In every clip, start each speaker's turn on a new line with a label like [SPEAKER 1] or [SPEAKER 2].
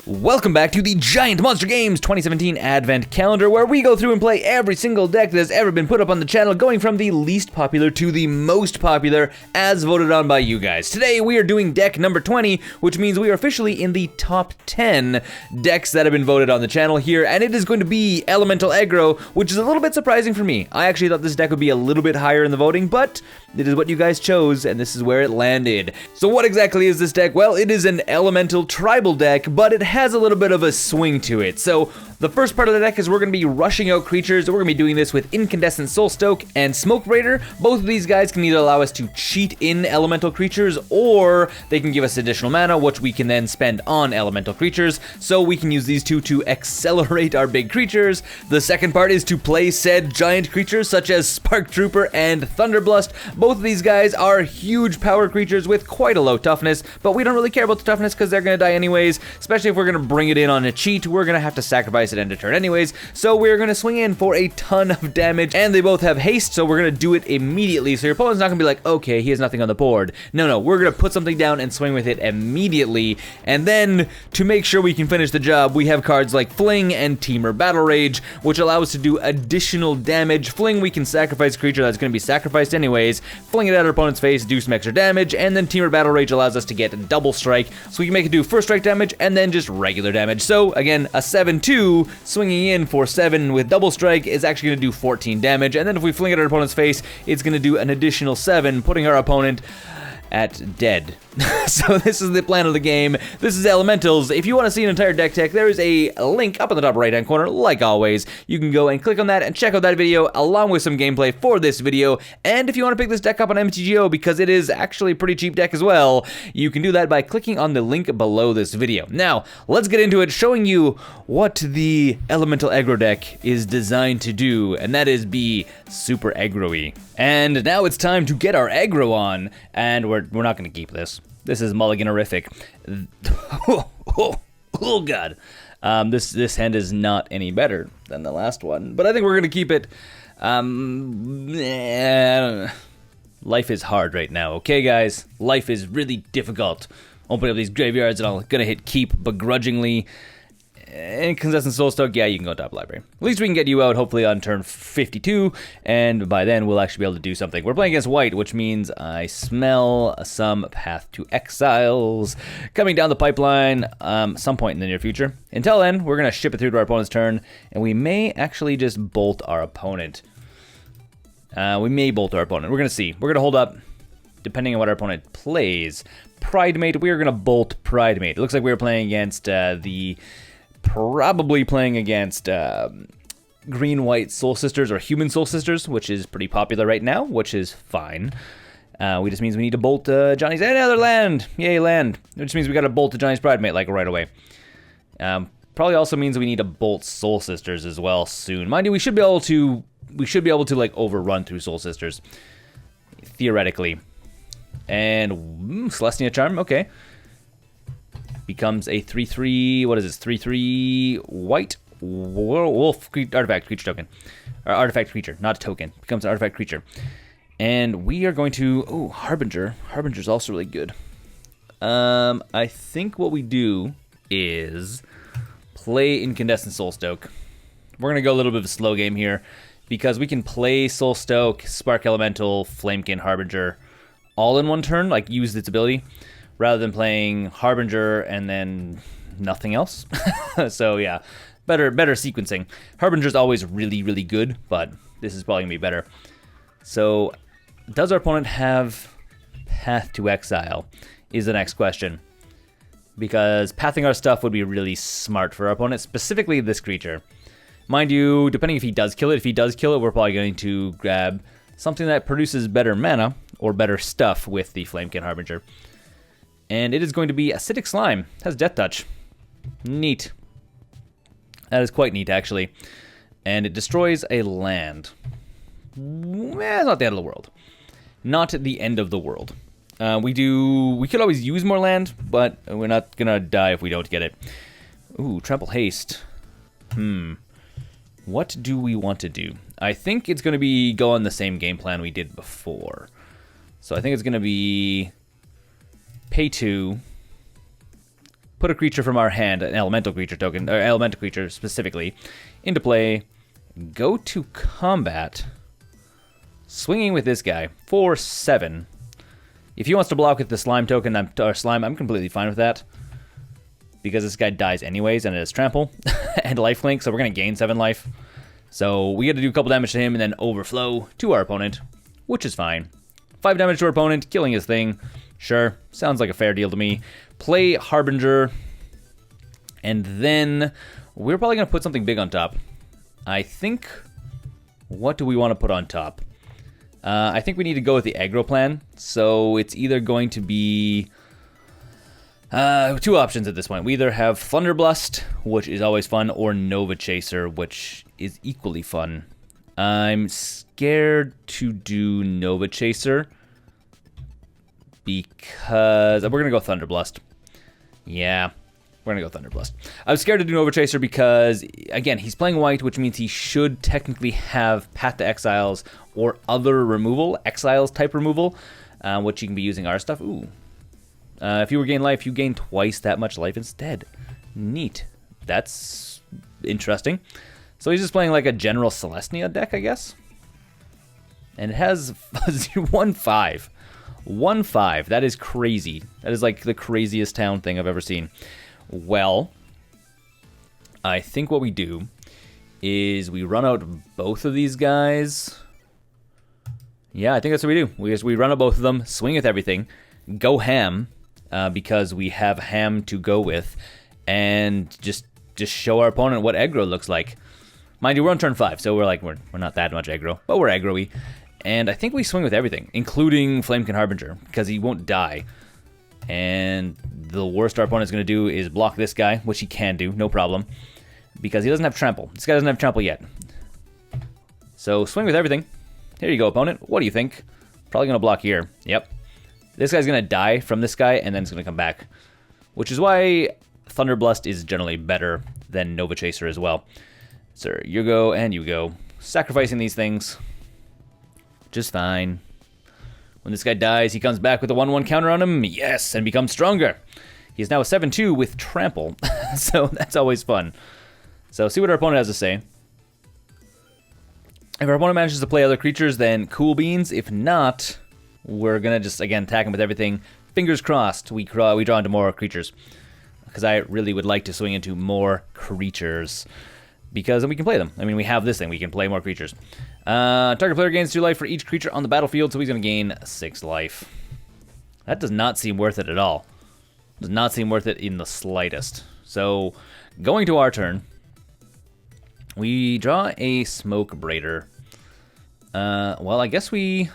[SPEAKER 1] Welcome back to the Giant Monster Games 2017 Advent Calendar, where we go through and play every single deck that has ever been put up on the channel, going from the least popular to the most popular, as voted on by you guys. Today, we are doing deck number 20, which means we are officially in the top 10 decks that have been voted on the channel here, and it is going to be Elemental Aggro, which is a little bit surprising for me. I actually thought this deck would be a little bit higher in the voting, but it is what you guys chose, and this is where it landed. So what exactly is this deck? Well, it is an Elemental Tribal deck, but it has a little bit of a swing to it. So the first part of the deck is we're going to be rushing out creatures. We're going to be doing this with Incandescent Soulstoke and Smoke Raider. Both of these guys can either allow us to cheat in elemental creatures, or they can give us additional mana, which we can then spend on elemental creatures. So we can use these two to accelerate our big creatures. The second part is to play said giant creatures such as Spark Trooper and Thunderblust. Both of these guys are huge power creatures with quite a low toughness, but we don't really care about the toughness because they're going to die anyways, especially if we're going to bring it in on a cheat. We're going to have to sacrifice at end of turn anyways, so we're going to swing in for a ton of damage, and they both have haste, so we're going to do it immediately. So your opponent's not going to be like, okay, he has nothing on the board. No, we're going to put something down and swing with it immediately, and then to make sure we can finish the job, we have cards like Fling and Teamer Battle Rage, which allow us to do additional damage. Fling, we can sacrifice a creature that's going to be sacrificed anyways, fling it at our opponent's face, do some extra damage, and then Teamer Battle Rage allows us to get double strike, so we can make it do first strike damage and then just regular damage. So again, a 7/2 swinging in for 7 with double strike is actually going to do 14 damage, and then if we fling it at our opponent's face, it's going to do an additional 7, putting our opponent at dead. So this is the plan of the game. This is Elementals. If you want to see an entire deck tech, there is a link up in the top right hand corner, like always. You can go and click on that and check out that video along with some gameplay for this video. And if you want to pick this deck up on MTGO, because it is actually a pretty cheap deck as well, you can do that by clicking on the link below this video. Now, let's get into it, showing you what the Elemental Aggro deck is designed to do, and that is be super aggro-y. And now it's time to get our aggro on, and we're not going to keep this. This is mulligan-orific. Oh god. This hand is not any better than the last one, but I think we're gonna keep it. I don't know. Life is hard right now, okay guys? Life is really difficult. Opening up these graveyards and I'm gonna hit keep begrudgingly. Incandescent Soulstoke, yeah, you can go top library. At least we can get you out, hopefully, on turn 52, and by then we'll actually be able to do something. We're playing against white, which means I smell some Path to Exiles coming down the pipeline some point in the near future. Until then, we're going to ship it through to our opponent's turn, and we may actually just bolt our opponent. We may bolt our opponent. We're going to see. We're going to hold up, depending on what our opponent plays. Pridemate, we are going to bolt Pridemate. It looks like we were playing against probably playing against green-white Soul Sisters or human Soul Sisters, which is pretty popular right now, which is fine. We just means we need to bolt Johnny's another land. Yay, land. It just means we got to bolt to Johnny's Pridemate like right away. Probably also means we need to bolt Soul Sisters as well soon. Mind you, we should be able to like overrun through Soul Sisters theoretically. And Celestia Charm, okay. Becomes a 3/3, what is this, 3/3 white wolf artifact creature token. Or artifact creature, not a token. Becomes an artifact creature. And we are going to, oh, Harbinger. Harbinger's also really good. I think what we do is play Incandescent Soulstoke. We're going to go a little bit of a slow game here, because we can play Soulstoke, Spark Elemental, Flamekin, Harbinger, all in one turn, like use its ability, rather than playing Harbinger and then nothing else. So yeah, better sequencing. Harbinger's always really, really good, but this is probably going to be better. So does our opponent have Path to Exile is the next question. Because pathing our stuff would be really smart for our opponent, specifically this creature. Mind you, depending if he does kill it, we're probably going to grab something that produces better mana or better stuff with the Flamekin Harbinger. And it is going to be Acidic Slime. It has Death Touch. Neat. That is quite neat, actually. And it destroys a land. It's not the end of the world. Not the end of the world. We could always use more land, but we're not going to die if we don't get it. Ooh, Trample Haste. What do we want to do? I think it's going to be go on the same game plan we did before. So I think it's going to be pay 2, put a creature from our hand, an elemental creature token, or elemental creature specifically, into play, go to combat, swinging with this guy for 7. If he wants to block with the slime token, I'm completely fine with that. Because this guy dies anyways, and it has trample and lifelink, so we're going to gain 7 life. So we got to do a couple damage to him and then overflow to our opponent, which is fine. 5 damage to our opponent, killing his thing. Sure, sounds like a fair deal to me. Play Harbinger, and then we're probably going to put something big on top. I think, what do we want to put on top? I think we need to go with the aggro plan, so it's either going to be 2 options at this point. We either have Thunderblast, which is always fun, or Nova Chaser, which is equally fun. I'm scared to do Nova Chaser because we're going to go Thunderblast. Yeah, we're going to go Thunderblast. I was scared to do Nova Chaser because, again, he's playing white, which means he should technically have Path to Exiles or other removal, Exiles type removal, which you can be using our stuff. Ooh. If you regain life, you gain twice that much life instead. Neat. That's interesting. So he's just playing like a general Celestia deck, I guess. And it has 1/5. 1/5. That is crazy. That is like the craziest town thing I've ever seen. Well, I think what we do is we run out both of these guys. Yeah, I think that's what we do. We run out both of them, swing with everything, go ham, because we have ham to go with, and just show our opponent what aggro looks like. Mind you, we're on turn 5, so we're not that much aggro, but we're aggro-y. And I think we swing with everything, including Flamekin Harbinger, because he won't die. And the worst our opponent's going to do is block this guy, which he can do, no problem, because he doesn't have trample. This guy doesn't have trample yet. So swing with everything. Here you go, opponent. What do you think? Probably going to block here. Yep. This guy's going to die from this guy, and then it's going to come back. Which is why Thunderblast is generally better than Nova Chaser as well. Sir, you go, and you go. Sacrificing these things. Just fine. When this guy dies, he comes back with a 1/1 counter on him. Yes, and becomes stronger. He's now a 7/2 with trample. So that's always fun. So see what our opponent has to say. If our opponent manages to play other creatures, then cool beans. If not, we're going to just, again, attack him with everything. Fingers crossed we draw into more creatures. Because I really would like to swing into more creatures. Because then we can play them. I mean, we have this thing. We can play more creatures. Target player gains 2 life for each creature on the battlefield, so he's going to gain 6 life. That does not seem worth it at all. Does not seem worth it in the slightest. So, going to our turn, we draw a Smoke Braider. Well, I guess we...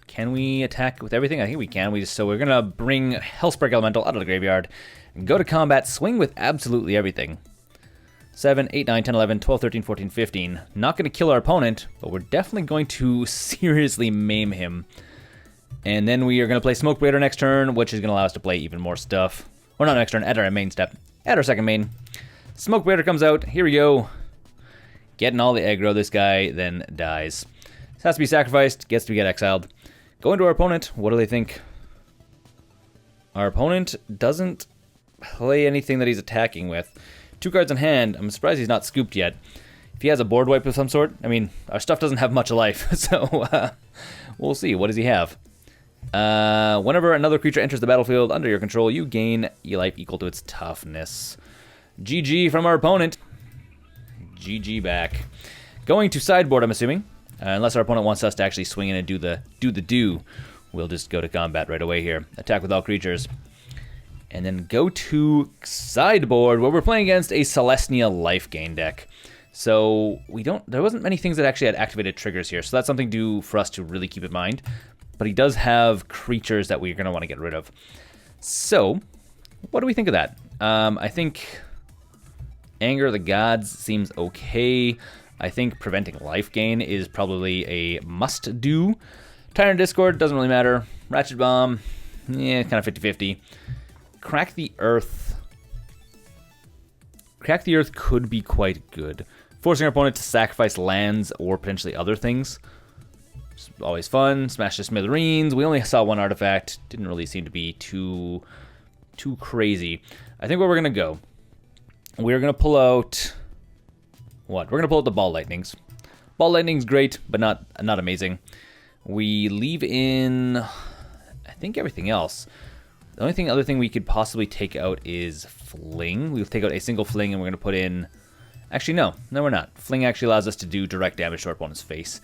[SPEAKER 1] Can we attack with everything? I think we can. So we're going to bring Hellspark Elemental out of the graveyard, go to combat, swing with absolutely everything. 7, 8, 9, 10, 11, 12, 13, 14, 15. Not going to kill our opponent, but we're definitely going to seriously maim him. And then we are going to play Smoke Braider next turn, which is going to allow us to play even more stuff. Or not next turn, at our main step. At our second main. Smoke Braider comes out. Here we go. Getting all the aggro. This guy then dies. This has to be sacrificed. Gets to get exiled. Going to our opponent. What do they think? Our opponent doesn't play anything that he's attacking with. 2 cards in hand. I'm surprised he's not scooped yet. If he has a board wipe of some sort, I mean, our stuff doesn't have much life, so we'll see. What does he have? Whenever another creature enters the battlefield under your control, you gain a life equal to its toughness. GG from our opponent. GG back. Going to sideboard, I'm assuming. Unless our opponent wants us to actually swing in and do the do. We'll just go to combat right away here. Attack with all creatures. And then go to sideboard, where we're playing against a Celestia life gain deck. So there wasn't many things that actually had activated triggers here, so that's something for us to really keep in mind. But he does have creatures that we're going to want to get rid of. So, what do we think of that? I think Anger of the Gods seems okay. I think preventing life gain is probably a must-do. Tyrant Discord, doesn't really matter. Ratchet Bomb, yeah, kind of 50-50. Crack the Earth. Crack the Earth could be quite good. Forcing our opponent to sacrifice lands or potentially other things. It's always fun. Smash the Smithereens. We only saw 1 artifact. Didn't really seem to be too too crazy. I think where we're going to go, we're going to pull out... What? We're going to pull out the Ball Lightnings. Ball Lightning's great, but not amazing. We leave in, I think, everything else. The only other thing we could possibly take out is Fling. We'll take out a single Fling, and we're going to put in... Actually, no, we're not. Fling actually allows us to do direct damage to our opponent's face.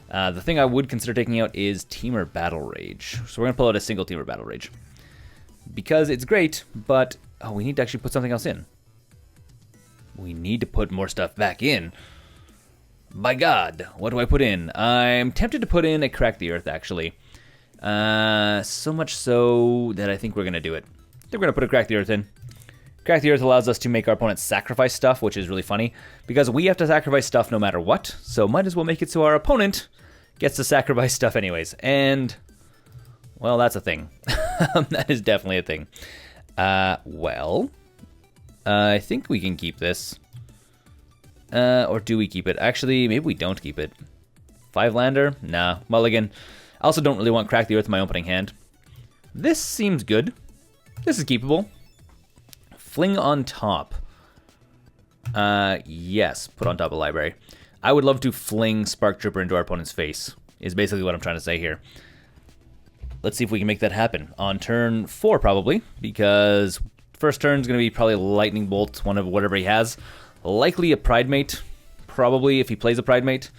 [SPEAKER 1] The thing I would consider taking out is Teamer Battle Rage. So we're going to pull out a single Teamer Battle Rage. Because it's great, but we need to actually put something else in. We need to put more stuff back in. By God, what do I put in? I'm tempted to put in a Crack the Earth, actually. So much so that I think we're going to do it. I think we're going to put a Crack the Earth in. Crack the Earth allows us to make our opponents sacrifice stuff, which is really funny, because we have to sacrifice stuff no matter what, so might as well make it so our opponent gets to sacrifice stuff anyways. And, well, that's a thing. That is definitely a thing. I think we can keep this. Or do we keep it? Actually, maybe we don't keep it. 5-lander? Nah. Mulligan. I also don't really want Crack the Earth in my opening hand. This seems good. This is keepable. Fling on top. Yes. Put on top of library. I would love to fling Spark Trooper into our opponent's face, is basically what I'm trying to say here. Let's see if we can make that happen. On turn 4, probably, because first turn is going to be probably Lightning Bolt, one of whatever he has. Likely a Pride Mate, probably, if he plays a Pride Mate.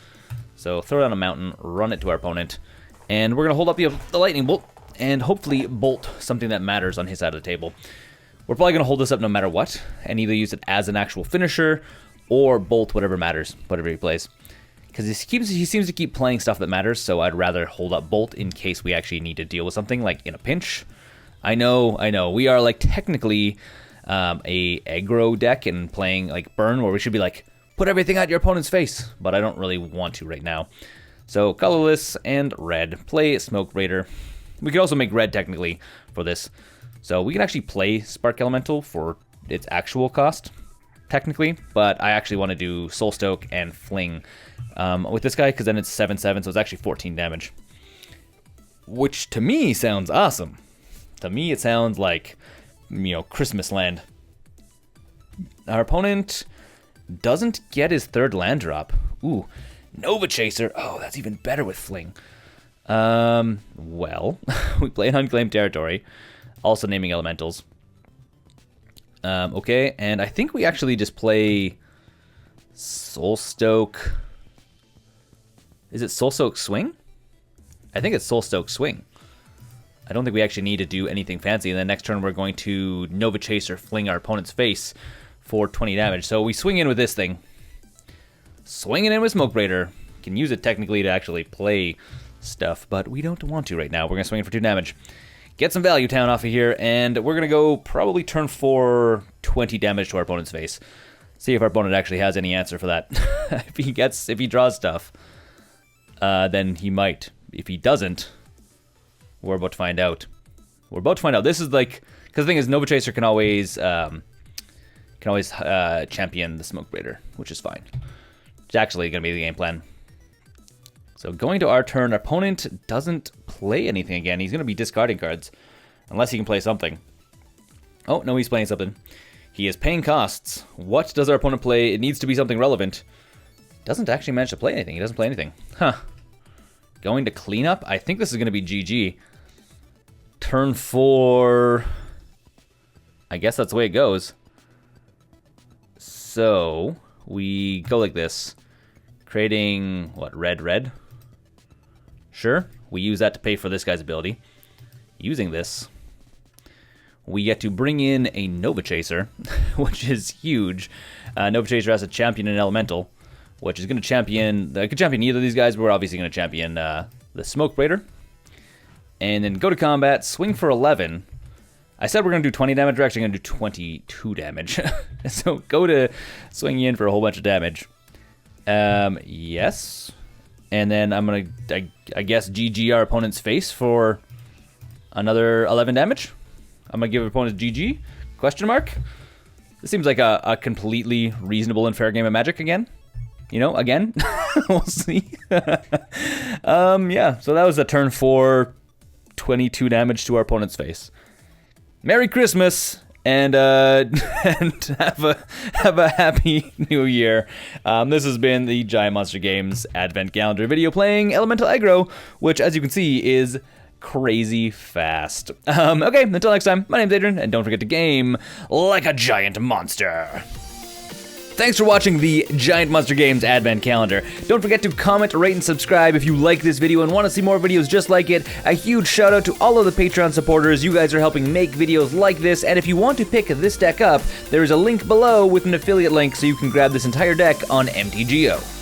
[SPEAKER 1] So throw it on a mountain, run it to our opponent, and we're going to hold up the Lightning Bolt, and hopefully bolt something that matters on his side of the table. We're probably going to hold this up no matter what, and either use it as an actual finisher, or bolt whatever matters, whatever he plays. Because he seems to keep playing stuff that matters, so I'd rather hold up bolt in case we actually need to deal with something, like in a pinch. I know, we are like technically a aggro deck and playing like burn, where we should be like, put everything at your opponent's face, but I don't really want to right now. So colorless and red, play Smoke Raider. We could also make red technically for this. So we can actually play Spark Elemental for its actual cost, technically, but I actually want to do Soul Stoke and Fling with this guy, because then it's 7/7, so it's actually 14 damage. Which to me sounds awesome. To me it sounds like, Christmas land. Our opponent doesn't get his 3rd land drop. Ooh, Nova Chaser. Oh, that's even better with Fling. Well, we play an unclaimed territory. Also naming elementals. Okay, and I think we actually just play Soul Stoke. Is it Soul Stoke Swing? I think it's Soul Stoke Swing. I don't think we actually need to do anything fancy. And then next turn we're going to Nova Chaser fling our opponent's face for 20 damage. So we swing in with this thing. Swinging in with Smoke Raider. Can use it technically to actually play stuff, but we don't want to right now. We're going to swing in for 2 damage. Get some value town off of here, and we're going to go probably turn 4, 20 damage to our opponent's face. See if our opponent actually has any answer for that. If he draws stuff, then he might. If he doesn't, we're about to find out. This is like, because the thing is, Nova Chaser can always champion the Smoke Raider, which is fine. It's actually going to be the game plan. So going to our turn, our opponent doesn't play anything again. He's going to be discarding cards, unless he can play something. Oh, no, he's playing something. He is paying costs. What does our opponent play? It needs to be something relevant. Doesn't actually manage to play anything. He doesn't play anything. Huh. Going to cleanup? I think this is going to be GG. Turn 4. I guess that's the way it goes. So we go like this. Creating, what, red? Sure. We use that to pay for this guy's ability. Using this, we get to bring in a Nova Chaser, which is huge. Nova Chaser has to champion an elemental, which is going to champion... I could champion either of these guys, but we're obviously going to champion the Smoke Raider. And then go to combat, swing for 11. I said we're going to do 20 damage. We're actually going to do 22 damage. So go to swing in for a whole bunch of damage. Yes. And then I'm going to, I guess, GG our opponent's face for another 11 damage. I'm going to give our opponent GG? Question mark? This seems like a completely reasonable and fair game of Magic again. Again. We'll see. Yeah, so that was a turn 4, 22 damage to our opponent's face. Merry Christmas, and and have a happy New Year. This has been the Giant Monster Games Advent Calendar video playing Elemental Aggro, which, as you can see, is crazy fast. Okay, until next time, my name's Adrian, and don't forget to game like a giant monster. Thanks for watching the Giant Monster Games Advent Calendar. Don't forget to comment, rate, and subscribe if you like this video and want to see more videos just like it. A huge shout out to all of the Patreon supporters. You guys are helping make videos like this, and if you want to pick this deck up, there is a link below with an affiliate link so you can grab this entire deck on MTGO.